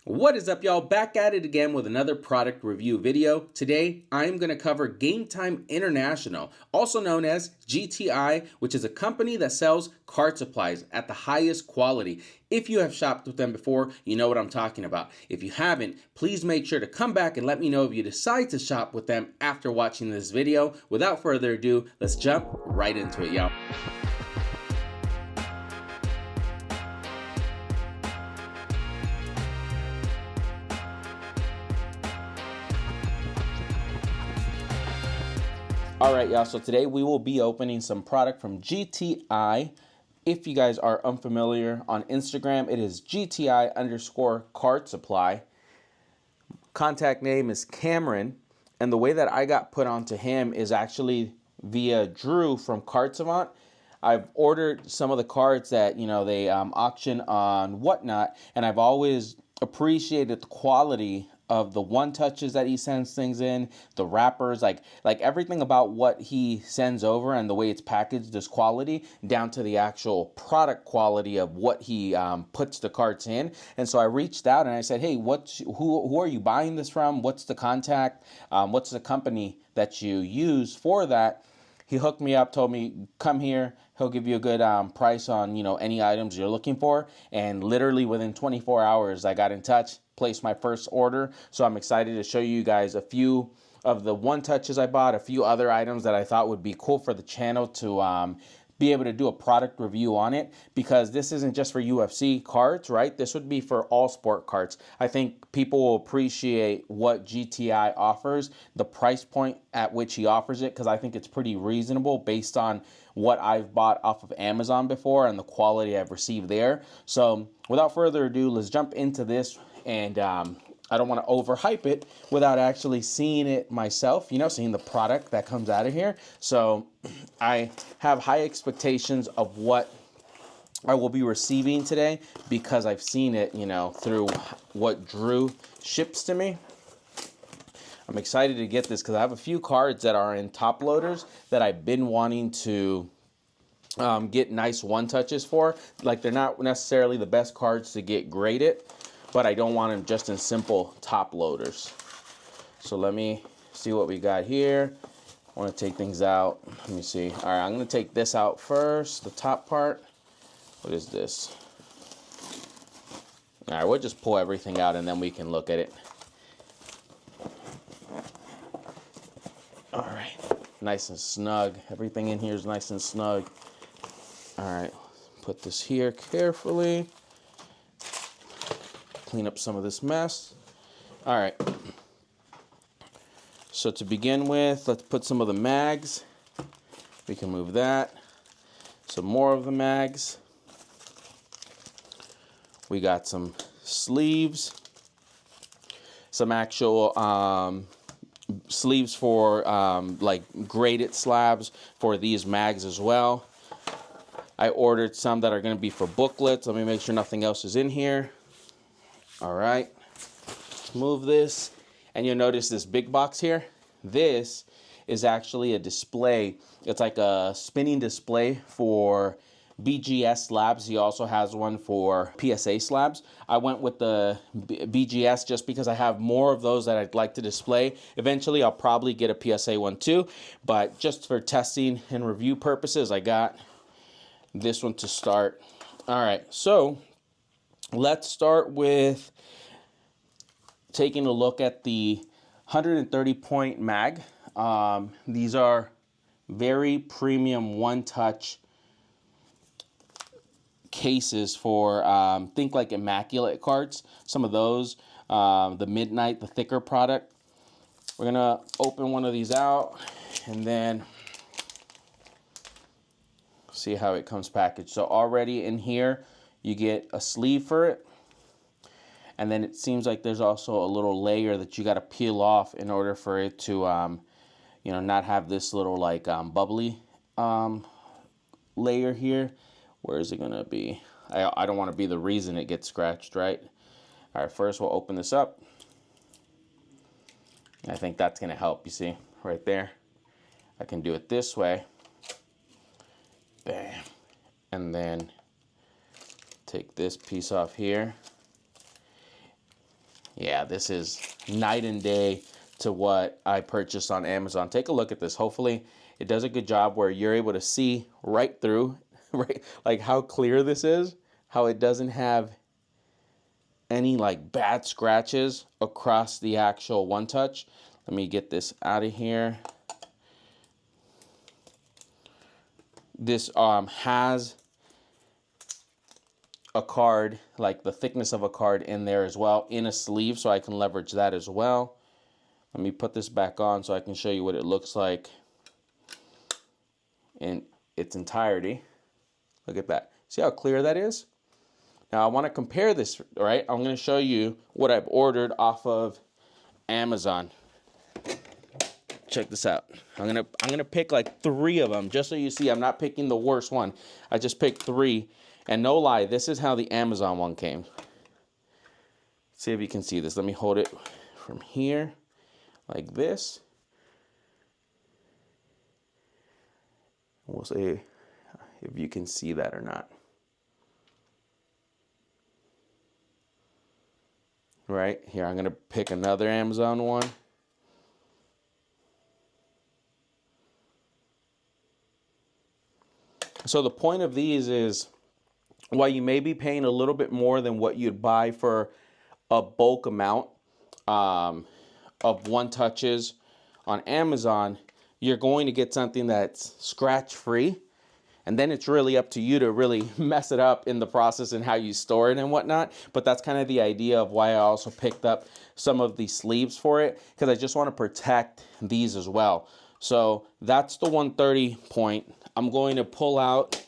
What is up, y'all? Back at it again with another product review video. Today, I'm going to cover Game Time International, also known as GTI, which is a company that sells card supplies at the highest quality. If you have shopped with them before, you know what I'm talking about. If you haven't, please make sure to come back and let me know if you decide to shop with them after watching this video. Without further ado, let's jump right into it, y'all. Alright, y'all, so today we will be opening some product from GTI. If you guys are unfamiliar, on Instagram it is GTI_card supply. Contact name is Cameron, and the way that I got put onto him is actually via Drew from Card Savant. I've ordered some of the cards that, you know, they auction on Whatnot, and I've always appreciated the quality of the one touches that he sends things in, the wrappers, like everything about what he sends over and the way it's packaged is quality, down to the actual product quality of what he puts the cards in. And so I reached out and I said, hey, who are you buying this from? What's the contact? What's the company that you use for that? He hooked me up, told me, come here. He'll give you a good price on, you know, any items you're looking for. And literally within 24 hours, I got in touch, placed my first order. So I'm excited to show you guys a few of the one touches I bought, a few other items that I thought would be cool for the channel to be able to do a product review on it, because this isn't just for UFC cards, right? This would be for all sport cards. I think people will appreciate what GTI offers, the price point at which he offers it, because I think it's pretty reasonable based on what I've bought off of Amazon before and the quality I've received there. So without further ado, let's jump into this. And I don't want to overhype it without actually seeing it myself, you know, seeing the product that comes out of here. So I have high expectations of what I will be receiving today because I've seen it, you know, through what Drew ships to me. I'm excited to get this because I have a few cards that are in top loaders that I've been wanting to get nice one touches for. Like, they're not necessarily the best cards to get graded, but I don't want them just in simple top loaders. So let me see what we got here. I want to take things out. Let me see. All right, I'm going to take this out first, the top part. What is this? All right, we'll just pull everything out and then we can look at it. All right, nice and snug. Everything in here is nice and snug. All right, put this here carefully. Clean up some of this mess. All right. So to begin with, let's put some of the mags. We can move that. Some more of the mags. We got some sleeves. Some actual sleeves for like graded slabs for these mags as well. I ordered some that are going to be for booklets. Let me make sure nothing else is in here. All right, let's move this, and you'll notice this big box here. This is actually a display. It's like a spinning display for BGS slabs. He also has one for PSA slabs. I went with the BGS just because I have more of those that I'd like to display. Eventually, I'll probably get a PSA one too, but just for testing and review purposes, I got this one to start. All right, so let's start with taking a look at the 130 point mag. These are very premium one-touch cases for think like immaculate cards. Some of those, the Midnight, the thicker product. We're gonna open one of these out and then see how it comes packaged. So already in here, you get a sleeve for it. And then it seems like there's also a little layer that you got to peel off in order for it to, you know, not have this little like bubbly layer here. Where is it going to be? I don't want to be the reason it gets scratched, right? All right, first we'll open this up. I think that's going to help, you see, right there. I can do it this way. Bam. And then take this piece off here. Yeah, this is night and day to what I purchased on Amazon. Take a look at this. Hopefully it does a good job where you're able to see right through, right? Like how clear this is, how it doesn't have any like bad scratches across the actual One Touch. Let me get this out of here. This has a card, like the thickness of a card in there as well, in a sleeve, so I can leverage that as well. Let me put this back on so I can show you what it looks like in its entirety. Look at that. See how clear that is? Now I want to compare this, right? I'm going to show you what I've ordered off of Amazon. Check this out. I'm gonna pick like 3 of them just so you see I'm not picking the worst one. I just picked 3, and no lie, this is how the Amazon one came. See if you can see this. Let me hold it from here like this. We'll see if you can see that or not. Right here, I'm gonna pick another Amazon one. So the point of these is, while you may be paying a little bit more than what you'd buy for a bulk amount of One Touches on Amazon, you're going to get something that's scratch free. And then it's really up to you to really mess it up in the process and how you store it and whatnot. But that's kind of the idea of why I also picked up some of the sleeves for it, because I just want to protect these as well. So that's the 130 point. I'm going to pull out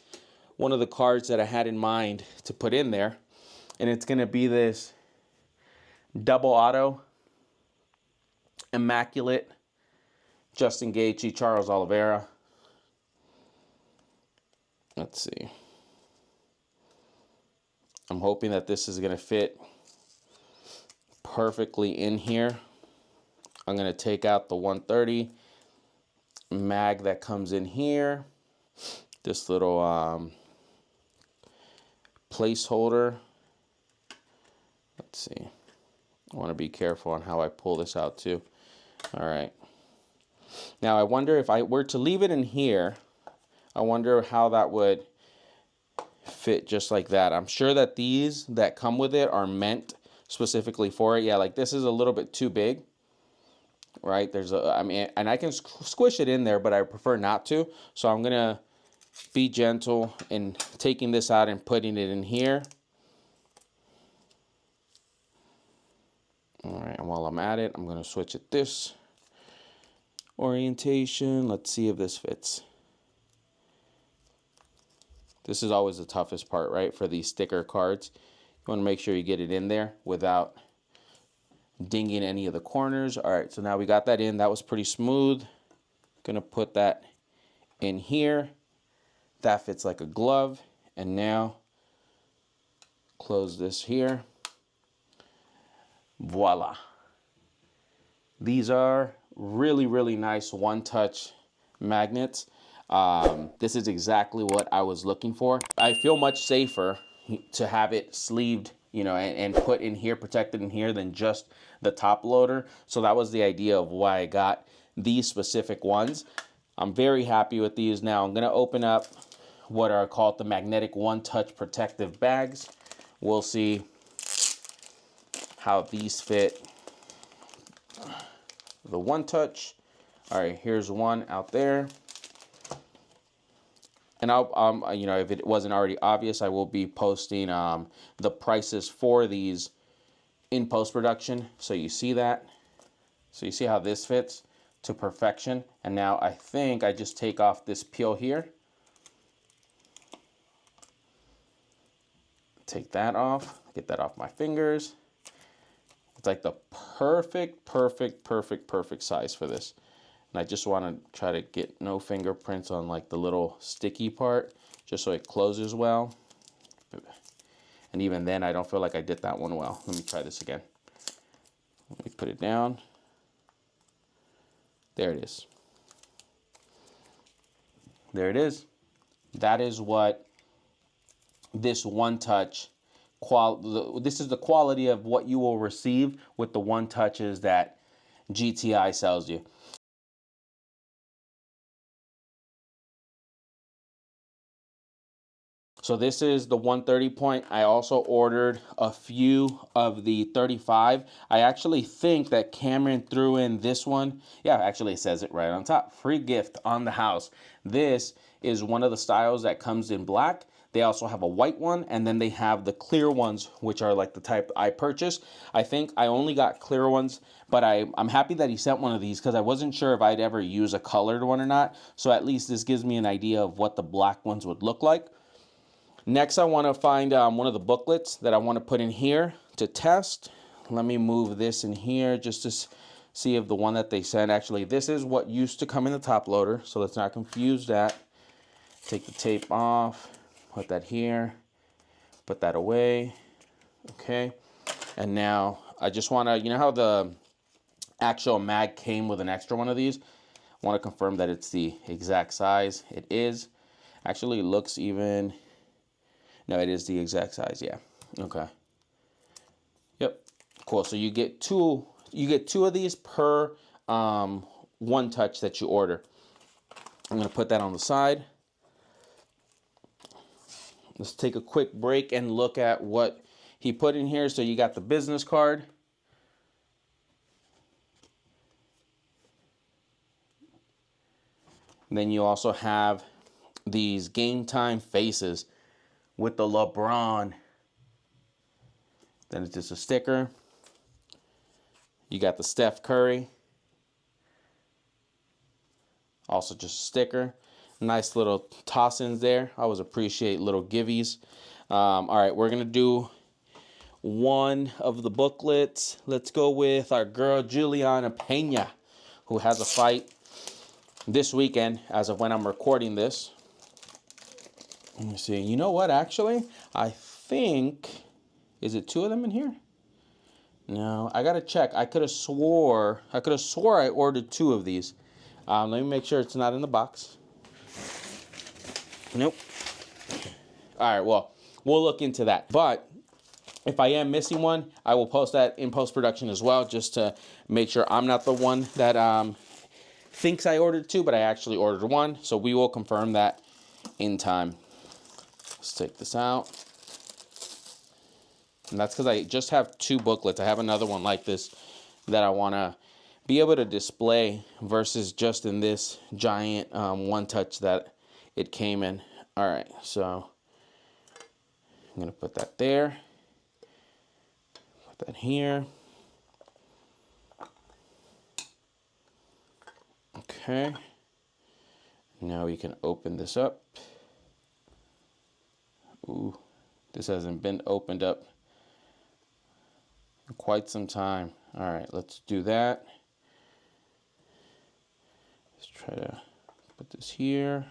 one of the cards that I had in mind to put in there, and it's going to be this double auto immaculate Justin Gaethje, Charles Oliveira. Let's see. I'm hoping that this is going to fit perfectly in here. I'm going to take out the 130 mag that comes in here. This little placeholder. Let's see. I want to be careful on how I pull this out too. All right. Now I wonder if I were to leave it in here, I wonder how that would fit just like that. I'm sure that these that come with it are meant specifically for it. Yeah, like this is a little bit too big, right? There's a, I mean, and I can squish it in there, but I prefer not to. So I'm gonna be gentle in taking this out and putting it in here. All right, and while I'm at it, I'm gonna switch it this orientation. Let's see if this fits. This is always the toughest part, right? For these sticker cards. You want to make sure you get it in there without dinging any of the corners. All right, so now we got that in. That was pretty smooth. Gonna put that in here. That fits like a glove. And now close this here. Voila. These are really, really nice one-touch magnets. This is exactly what I was looking for. I feel much safer to have it sleeved, you know, and put in here, protected in here, than just the top loader. So that was the idea of why I got these specific ones. I'm very happy with these. Now I'm gonna open up what are called the magnetic one-touch protective bags. We'll see how these fit the One Touch. All right, here's one out there. And I'll, you know, if it wasn't already obvious, I will be posting the prices for these in post-production, so you see that. So you see how this fits to perfection. And now I think I just take off this peel here. Take that off, get that off my fingers. It's like the perfect size for this. And I just want to try to get no fingerprints on like the little sticky part, just so it closes well. And even then, I don't feel like I did that one well. Let me try this again. Let me put it down. There it is. There it is. That is what this One Touch this is the quality of what you will receive with the one touches that GTI sells you. So this is the 130 point. I also ordered a few of the 35. I actually think that Cameron threw in this one. Yeah, actually it says it right on top. Free gift on the house. This is one of the styles that comes in black. They also have a white one, and then they have the clear ones, which are like the type I purchased. I think I only got clear ones, but I'm happy that he sent one of these because I wasn't sure if I'd ever use a colored one or not. So at least this gives me an idea of what the black ones would look like. Next, I want to find one of the booklets that I want to put in here to test. Let me move this in here just to see if the one that they sent, actually, this is what used to come in the top loader, so let's not confuse that. Take the tape off, put that here, put that away, okay. And now I just want to, you know how the actual mag came with an extra one of these? I want to confirm that it's the exact size. It is. Actually, it looks even... No, it is the exact size, yeah. Okay. Yep. Cool. So you get two of these per one touch that you order. I'm gonna put that on the side. Let's take a quick break and look at what he put in here. So you got the business card. And then you also have these game time faces with the LeBron. Then it's just a sticker. You got the Steph Curry. Also just a sticker. Nice little toss-ins there. I always appreciate little givvies. All right, we're going to do one of the booklets. Let's go with our girl Juliana Pena, who has a fight this weekend as of when I'm recording this. Let me see. You know what, actually? I think... Is it two of them in here? No, I gotta check. I could have swore I ordered two of these. Let me make sure it's not in the box. Nope. All right, well, we'll look into that. But if I am missing one, I will post that in post-production as well, just to make sure I'm not the one that thinks I ordered two, but I actually ordered one. So we will confirm that in time. Let's take this out. And that's because I just have two booklets. I have another one like this that I want to be able to display versus just in this giant one touch that it came in. All right, so I'm going to put that there. Put that here. Okay. Now we can open this up. Ooh, this hasn't been opened up in quite some time. All right, let's do that. Let's try to put this here.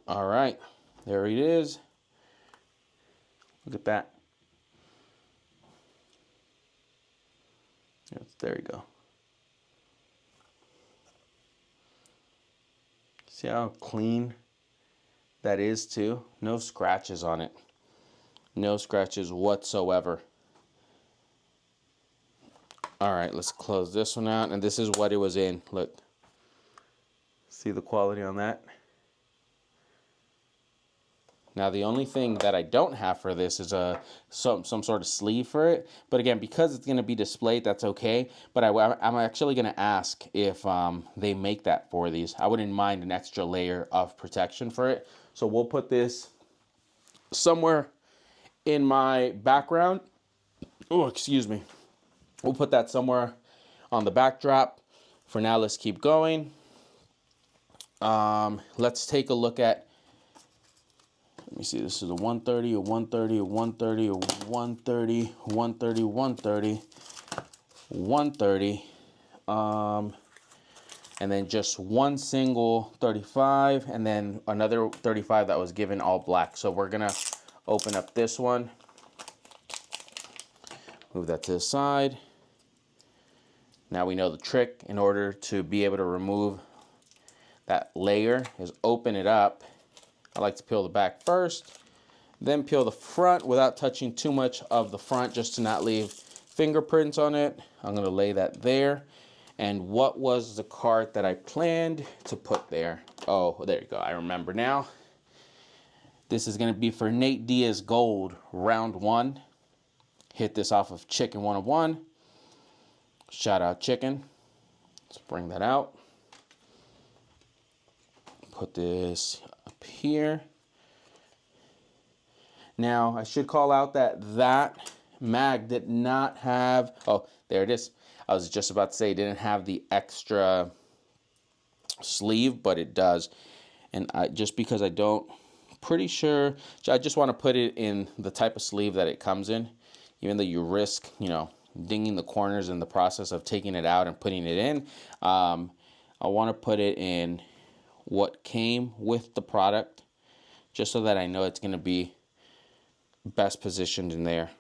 All right, there it is. Look at that. Yes, there you go. See how clean that is too? No scratches on it. No scratches whatsoever. All right, let's close this one out. And this is what it was in. Look. See the quality on that? Now, the only thing that I don't have for this is some sort of sleeve for it. But again, because it's going to be displayed, that's okay. But I'm actually going to ask if they make that for these. I wouldn't mind an extra layer of protection for it. So we'll put this somewhere in my background. Oh, excuse me. We'll put that somewhere on the backdrop. For now, let's keep going. Let's take a look at... Let me see, this is a 130, a 130, a 130, a 130, 130, 130, 130, and then just one single 35, and then another 35 that was given all black. So we're gonna open up this one, move that to the side. Now we know the trick in order to be able to remove that layer is open it up. I like to peel the back first, then peel the front without touching too much of the front, just to not leave fingerprints on it. I'm gonna lay that there. And what was the card that I planned to put there? Oh, there you go, I remember now. This is gonna be for Nate Diaz Gold, round 1. Hit this off of Chicken 101. Shout out Chicken. Let's bring that out. Put this up here. Now, I should call out that that mag did not have, oh, there it is. I was just about to say it didn't have the extra sleeve, but it does. And just because I don't, pretty sure, I just want to put it in the type of sleeve that it comes in, even though you risk, you know, dinging the corners in the process of taking it out and putting it in. I want to put it in what came with the product, just so that I know it's going to be best positioned in there.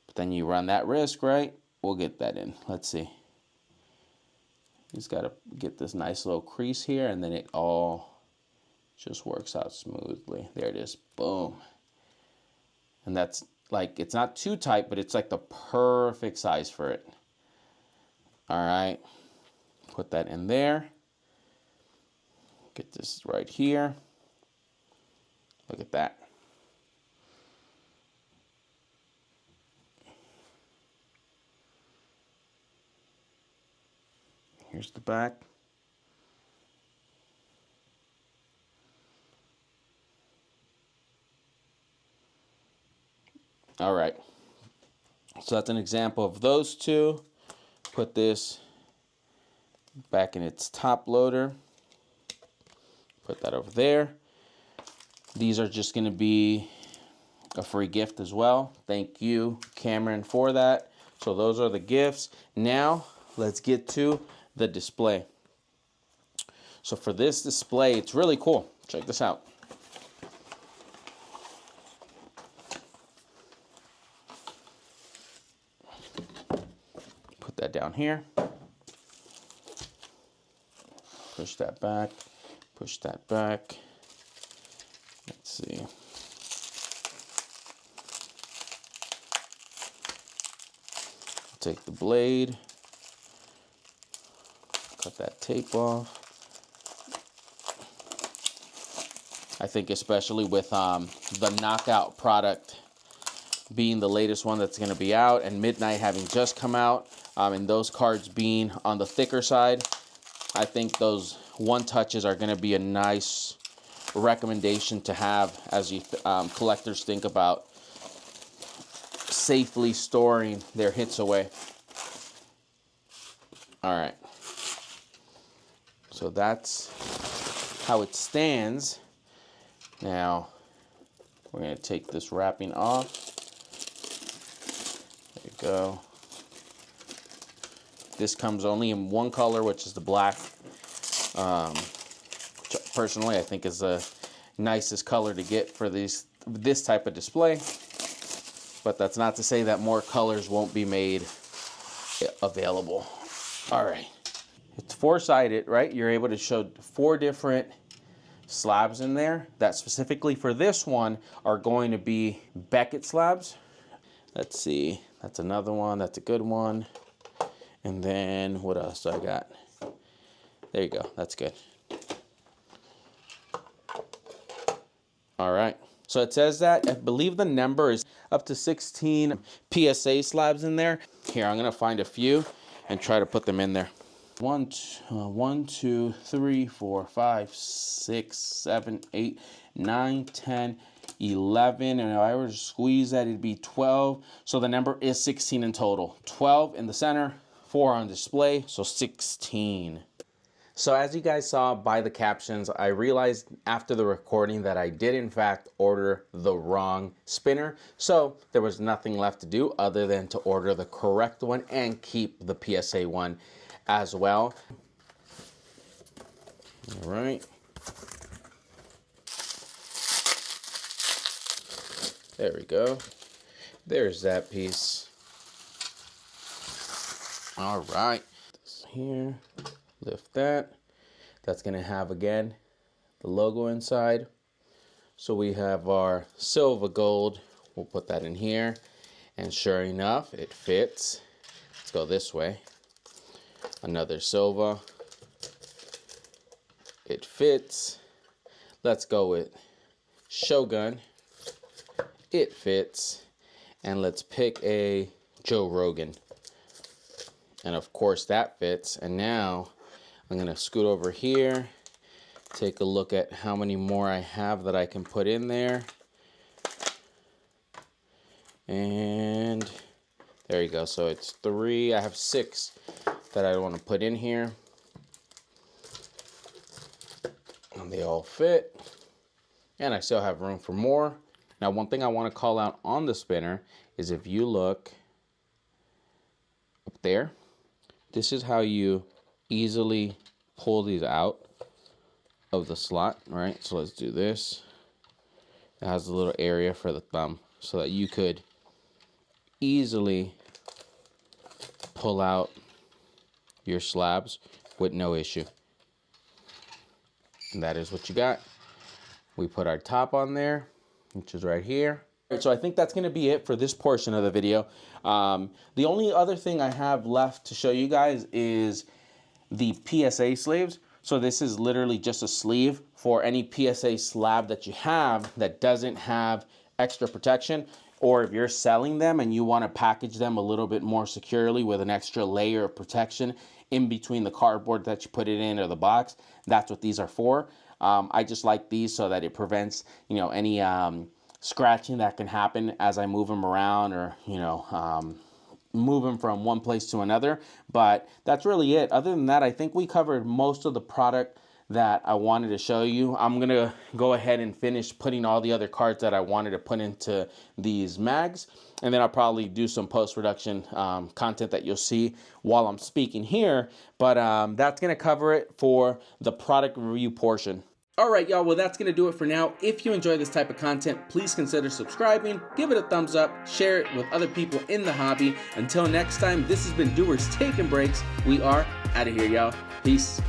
But then you run that risk, right? We'll get that in. Let's see. Just got to get this nice little crease here, and then it all just works out smoothly. There it is. Boom. And that's like, it's not too tight, but it's like the perfect size for it. All right. Put that in there. Get this right here. Look at that. Here's the back. All right. So that's an example of those two. Put this back in its top loader. Put that over there. These are just going to be a free gift as well. Thank you, Cameron, for that. So those are the gifts. Now, let's get to the display. So for this display, it's really cool. Check this out. Put that down here. Push that back. Push that back. Let's see. Take the blade. Cut that tape off. I think especially with the Knockout product being the latest one that's going to be out, and Midnight having just come out, and those cards being on the thicker side, I think those one touches are going to be a nice recommendation to have as you collectors think about safely storing their hits away. All right. So that's how it stands. Now, we're going to take this wrapping off. There you go. This comes only in one color, which is the black. Which personally, I think is the nicest color to get for this type of display. But that's not to say that more colors won't be made available. All right. It's four-sided, right? You're able to show 4 different slabs in there that specifically for this one are going to be Beckett slabs. Let's see. That's another one. That's a good one. And then what else do I got? There you go. That's good. All right. So it says that I believe the number is up to 16 PSA slabs in there. Here, I'm going to find a few and try to put them in there. 1, 2, 3, 4, 5, 6, 7, 8, 9, 10, 11. And if I were to squeeze that, it'd be 12. So the number is 16 in total. 12 in the center, 4 on display, so 16. So as you guys saw by the captions, I realized after the recording that I did in fact order the wrong spinner. So there was nothing left to do other than to order the correct one and keep the PSA one as well. All right. There we go. There's that piece. All right. This here. Lift that. That's going to have, again, the logo inside. So we have our silver gold. We'll put that in here. And sure enough, it fits. Let's go this way. Another silver. It fits. Let's go with Shogun. It fits. And let's pick a Joe Rogan. And of course that fits. And now I'm going to scoot over here, take a look at how many more I have that I can put in there. And there you go. So it's 3. I have 6 that I want to put in here. And they all fit. And I still have room for more. Now, one thing I want to call out on the spinner is if you look up there, this is how you easily pull these out of the slot, right? So let's do this. It has a little area for the thumb so that you could easily pull out your slabs with no issue. And that is what you got. We put our top on there, which is right here. So I think that's going to be it for this portion of the video. The only other thing I have left to show you guys is the PSA sleeves. So this is literally just a sleeve for any PSA slab that you have that doesn't have extra protection, or if you're selling them and you want to package them a little bit more securely with an extra layer of protection in between the cardboard that you put it in or the box. That's what these are for. I just like these so that it prevents, you know, any scratching that can happen as I move them around, or, you know, move them from one place to another. But that's really it. Other than that, I think we covered most of the product that I wanted to show you. I'm gonna go ahead and finish putting all the other cards that I wanted to put into these mags, and then I'll probably do some post-production content that you'll see while I'm speaking here. But that's gonna cover it for the product review portion. All right, y'all, well, that's gonna do it for now. If you enjoy this type of content, please consider subscribing, give it a thumbs up, share it with other people in the hobby. Until next time, this has been Doers Taking Breaks. We are out of here, y'all. Peace.